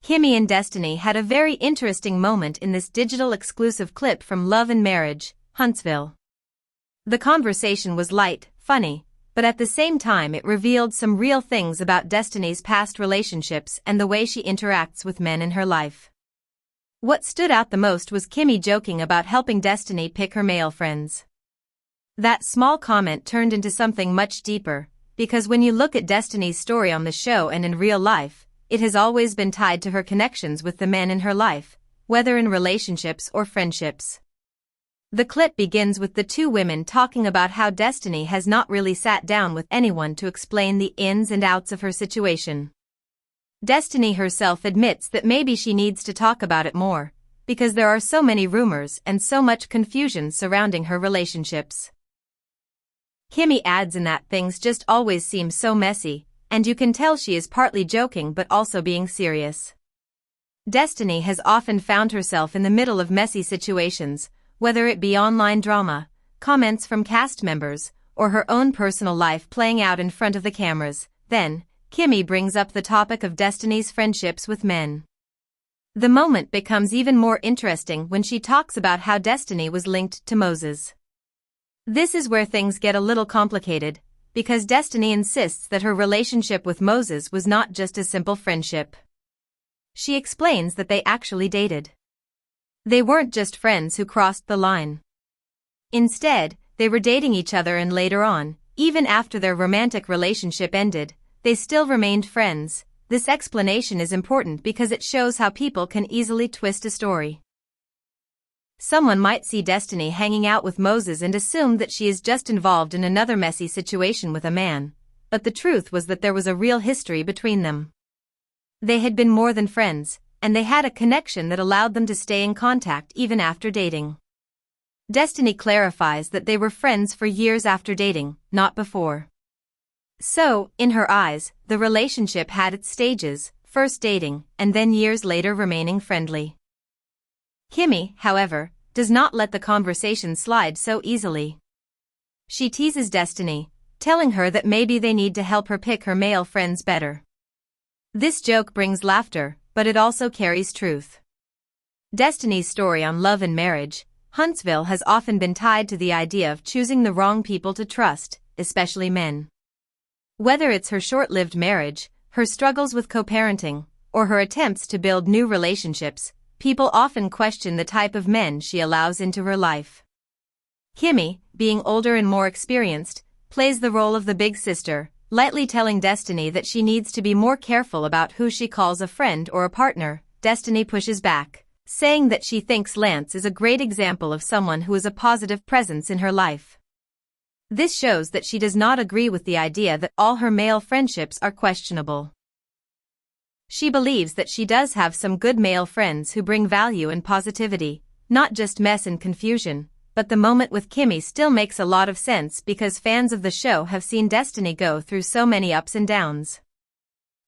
Kimmi and Destiny had a very interesting moment in this digital exclusive clip from Love and Marriage, Huntsville. The conversation was light, funny, but at the same time it revealed some real things about Destiny's past relationships and the way she interacts with men in her life. What stood out the most was Kimmi joking about helping Destiny pick her male friends. That small comment turned into something much deeper, because when you look at Destiny's story on the show and in real life, it has always been tied to her connections with the men in her life, whether in relationships or friendships. The clip begins with the two women talking about how Destiny has not really sat down with anyone to explain the ins and outs of her situation. Destiny herself admits that maybe she needs to talk about it more, because there are so many rumors and so much confusion surrounding her relationships. Kimmi adds in that things just always seem so messy, and you can tell she is partly joking but also being serious. Destiny has often found herself in the middle of messy situations, whether it be online drama, comments from cast members, or her own personal life playing out in front of the cameras. Then, Kimmi brings up the topic of Destiny's friendships with men. The moment becomes even more interesting when she talks about how Destiny was linked to Moses. This is where things get a little complicated, because Destiny insists that her relationship with Moses was not just a simple friendship. She explains that they actually dated. They weren't just friends who crossed the line. Instead, they were dating each other, and later on, even after their romantic relationship ended, they still remained friends. This explanation is important because it shows how people can easily twist a story. Someone might see Destiny hanging out with Moses and assume that she is just involved in another messy situation with a man, but the truth was that there was a real history between them. They had been more than friends, and they had a connection that allowed them to stay in contact even after dating. Destiny clarifies that they were friends for years after dating, not before. So, in her eyes, the relationship had its stages, first dating, and then years later remaining friendly. Kimmi, however, does not let the conversation slide so easily. She teases Destiny, telling her that maybe they need to help her pick her male friends better. This joke brings laughter, but it also carries truth. Destiny's story on Love and Marriage, Huntsville has often been tied to the idea of choosing the wrong people to trust, especially men. Whether it's her short-lived marriage, her struggles with co-parenting, or her attempts to build new relationships, people often question the type of men she allows into her life. Kimmi, being older and more experienced, plays the role of the big sister, lightly telling Destiny that she needs to be more careful about who she calls a friend or a partner. Destiny pushes back, saying that she thinks Lance is a great example of someone who is a positive presence in her life. This shows that she does not agree with the idea that all her male friendships are questionable. She believes that she does have some good male friends who bring value and positivity, not just mess and confusion, but the moment with Kimmi still makes a lot of sense because fans of the show have seen Destiny go through so many ups and downs.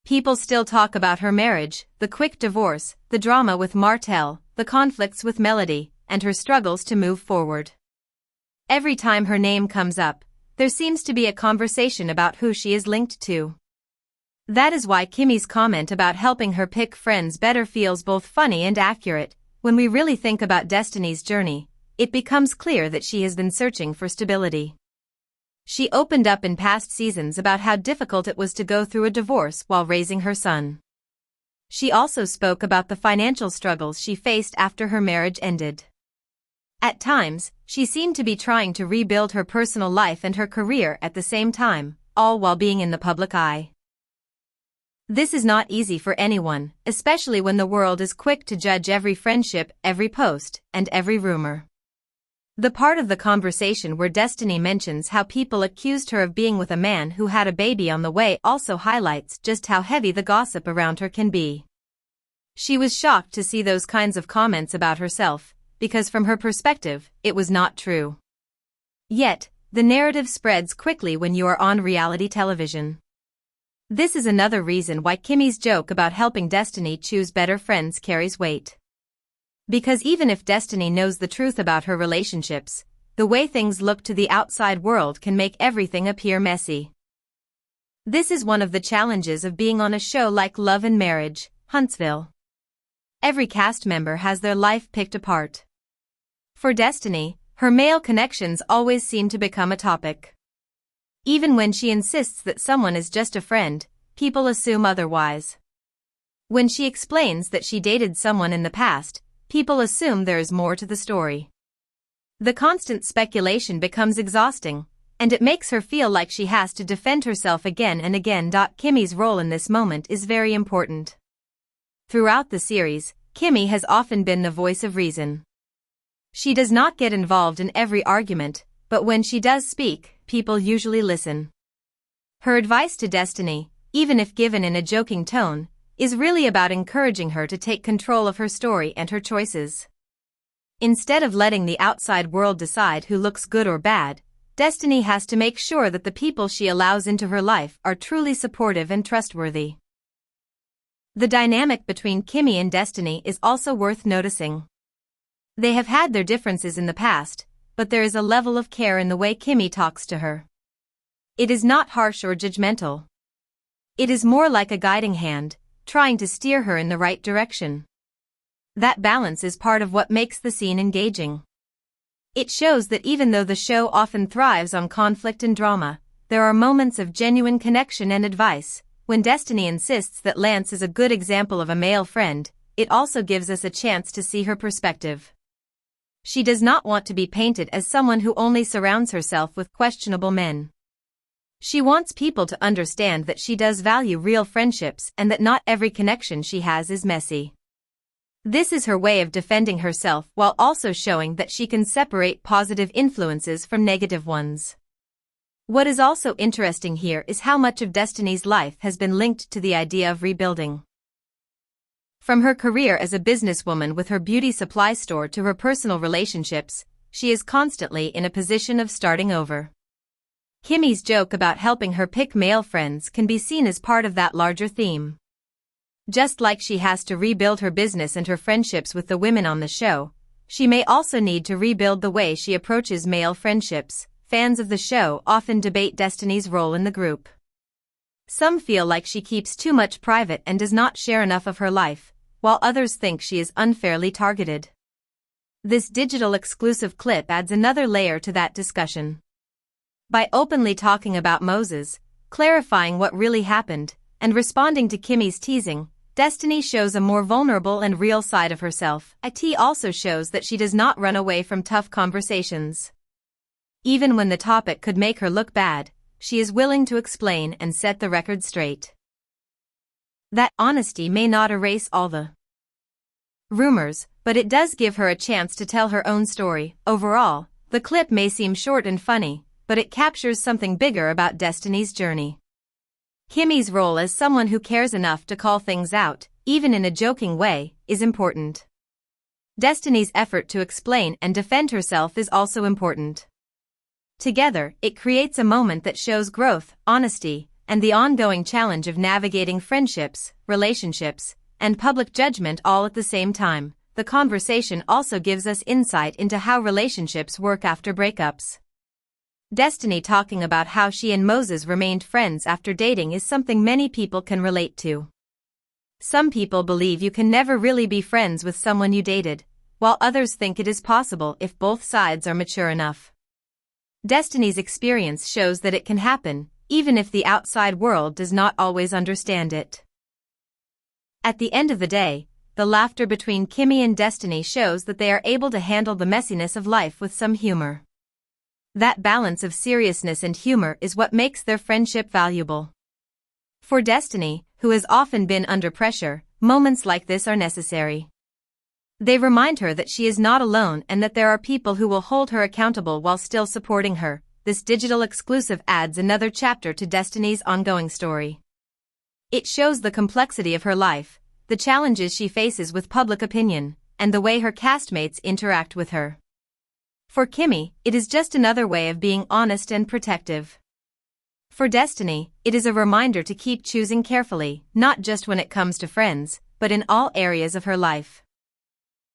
People still talk about her marriage, the quick divorce, the drama with Martell, the conflicts with Melody, and her struggles to move forward. Every time her name comes up, there seems to be a conversation about who she is linked to. That is why Kimmi's comment about helping her pick friends better feels both funny and accurate. When we really think about Destiny's journey, it becomes clear that she has been searching for stability. She opened up in past seasons about how difficult it was to go through a divorce while raising her son. She also spoke about the financial struggles she faced after her marriage ended. At times, she seemed to be trying to rebuild her personal life and her career at the same time, all while being in the public eye. This is not easy for anyone, especially when the world is quick to judge every friendship, every post, and every rumor. The part of the conversation where Destiny mentions how people accused her of being with a man who had a baby on the way also highlights just how heavy the gossip around her can be. She was shocked to see those kinds of comments about herself, because from her perspective, it was not true. Yet, the narrative spreads quickly when you are on reality television. This is another reason why Kimmi's joke about helping Destiny choose better friends carries weight. Because even if Destiny knows the truth about her relationships, the way things look to the outside world can make everything appear messy. This is one of the challenges of being on a show like Love and Marriage, Huntsville. Every cast member has their life picked apart. For Destiny, her male connections always seem to become a topic. Even when she insists that someone is just a friend, people assume otherwise. When she explains that she dated someone in the past, people assume there is more to the story. The constant speculation becomes exhausting, and it makes her feel like she has to defend herself again and again. Kimmi's role in this moment is very important. Throughout the series, Kimmi has often been the voice of reason. She does not get involved in every argument, but when she does speak, people usually listen. Her advice to Destiny, even if given in a joking tone, is really about encouraging her to take control of her story and her choices. Instead of letting the outside world decide who looks good or bad, Destiny has to make sure that the people she allows into her life are truly supportive and trustworthy. The dynamic between Kimmi and Destiny is also worth noticing. They have had their differences in the past, but there is a level of care in the way Kimmi talks to her. It is not harsh or judgmental. It is more like a guiding hand, trying to steer her in the right direction. That balance is part of what makes the scene engaging. It shows that even though the show often thrives on conflict and drama, there are moments of genuine connection and advice. When Destiny insists that Lance is a good example of a male friend, it also gives us a chance to see her perspective. She does not want to be painted as someone who only surrounds herself with questionable men. She wants people to understand that she does value real friendships and that not every connection she has is messy. This is her way of defending herself while also showing that she can separate positive influences from negative ones. What is also interesting here is how much of Destiny's life has been linked to the idea of rebuilding. From her career as a businesswoman with her beauty supply store to her personal relationships, she is constantly in a position of starting over. Kimmi's joke about helping her pick male friends can be seen as part of that larger theme. Just like she has to rebuild her business and her friendships with the women on the show, she may also need to rebuild the way she approaches male friendships. Fans of the show often debate Destiny's role in the group. Some feel like she keeps too much private and does not share enough of her life, while others think she is unfairly targeted. This digital exclusive clip adds another layer to that discussion. By openly talking about Moses, clarifying what really happened, and responding to Kimmi's teasing, Destiny shows a more vulnerable and real side of herself. It also shows that she does not run away from tough conversations. Even when the topic could make her look bad, she is willing to explain and set the record straight. That honesty may not erase all the rumors, but it does give her a chance to tell her own story. Overall, the clip may seem short and funny, but it captures something bigger about Destiny's journey. Kimmi's role as someone who cares enough to call things out, even in a joking way, is important. Destiny's effort to explain and defend herself is also important. Together, it creates a moment that shows growth, honesty, and the ongoing challenge of navigating friendships, relationships, and public judgment all at the same time. The conversation also gives us insight into how relationships work after breakups. Destiny talking about how she and Moses remained friends after dating is something many people can relate to. Some people believe you can never really be friends with someone you dated, while others think it is possible if both sides are mature enough. Destiny's experience shows that it can happen, even if the outside world does not always understand it. At the end of the day, the laughter between Kimmi and Destiny shows that they are able to handle the messiness of life with some humor. That balance of seriousness and humor is what makes their friendship valuable. For Destiny, who has often been under pressure, moments like this are necessary. They remind her that she is not alone and that there are people who will hold her accountable while still supporting her. This digital exclusive adds another chapter to Destiny's ongoing story. It shows the complexity of her life, the challenges she faces with public opinion, and the way her castmates interact with her. For Kimmi, it is just another way of being honest and protective. For Destiny, it is a reminder to keep choosing carefully, not just when it comes to friends, but in all areas of her life.